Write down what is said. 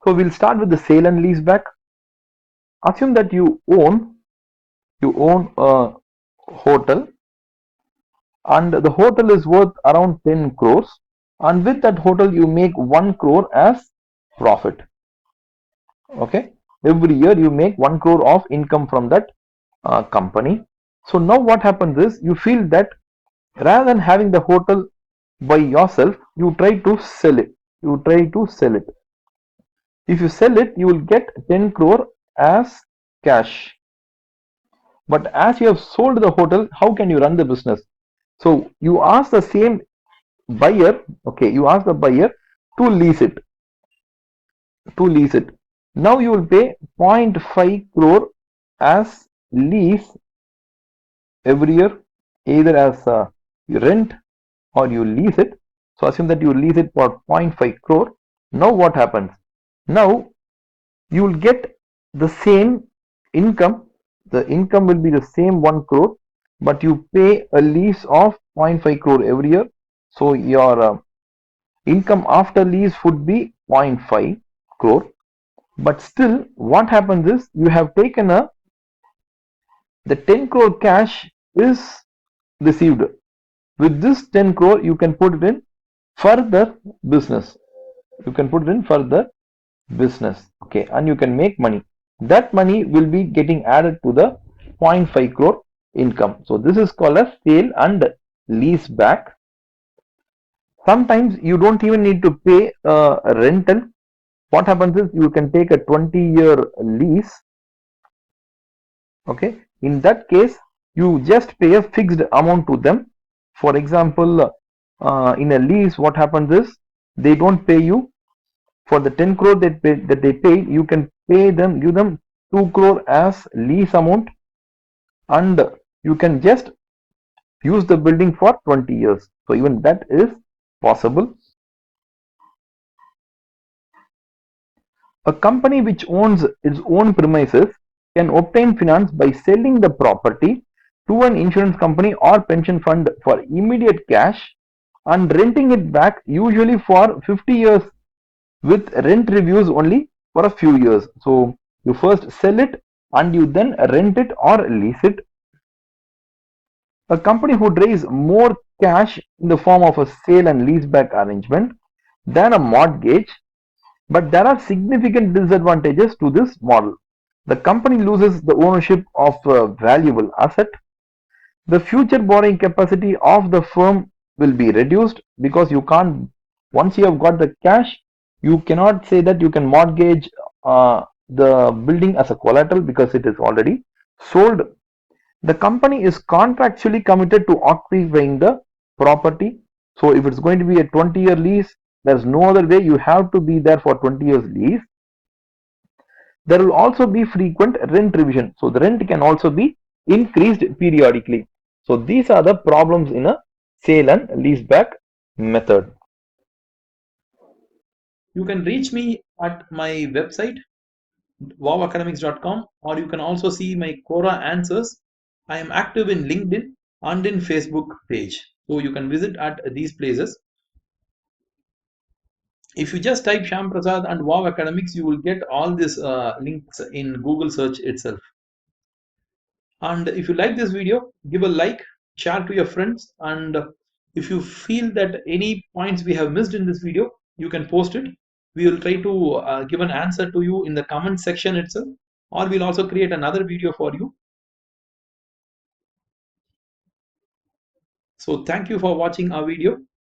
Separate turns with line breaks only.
So we'll start with the sale and lease back. Assume that you own a hotel, and the hotel is worth around 10 crores, and with that hotel you make 1 crore as profit. Okay, every year you make 1 crore of income from that company. So now what happens is, you feel that rather than having the hotel by yourself, you try to sell it. If you sell it, you will get 10 crore as cash. But as you have sold the hotel, how can you run the business? So you ask the same buyer, okay, you ask the buyer to lease it. Now you will pay 0.5 crore as lease every year, either as you rent or you lease it. So assume that you lease it for 0.5 crore. Now what happens? Now you will get the same income. The income will be the same 1 crore, but you pay a lease of 0.5 crore every year. So your income after lease would be 0.5 crore. But still, what happens is, you have taken the 10 crore cash is received. With this 10 crore, you can put it in further business. Okay, and you can make money. That money will be getting added to the 0.5 crore income. So this is called as sale and lease back. Sometimes you don't even need to pay a rental. What happens is, you can take a 20-year lease. Okay, in that case you just pay a fixed amount to them. For example, in a lease, what happens is, they don't pay you for the 10 crore that they pay. You can give them 2 crore as lease amount, and you can just use the building for 20 years. So even that is possible. A company which owns its own premises can obtain finance by selling the property to an insurance company or pension fund for immediate cash, and renting it back, usually for 50 years, with rent reviews only for a few years. So you first sell it and you then rent it or lease it. A company would raise more cash in the form of a sale and lease back arrangement than a mortgage, but there are significant disadvantages to this model. The company loses the ownership of a valuable asset. The future borrowing capacity of the firm will be reduced, because you can't, once you have got the cash, you cannot say that you can mortgage the building as a collateral, because it is already sold. The company is contractually committed to occupying the property. So if it's going to be a 20-year lease, there's no other way, you have to be there for 20 years lease. There will also be frequent rent revision. So the rent can also be increased periodically. So these are the problems in a sale and leaseback method.
You can reach me at my website wowacademics.com, or you can also see my Quora answers. I am active in LinkedIn and in Facebook page. So you can visit at these places. If you just type Sham Prasad and Wow Academics, you will get all these links in Google search itself. And if you like this video, give a like, share to your friends, and if you feel that any points we have missed in this video, you can post it. We will try to give an answer to you in the comment section itself, or we'll also create another video for you. So thank you for watching our video.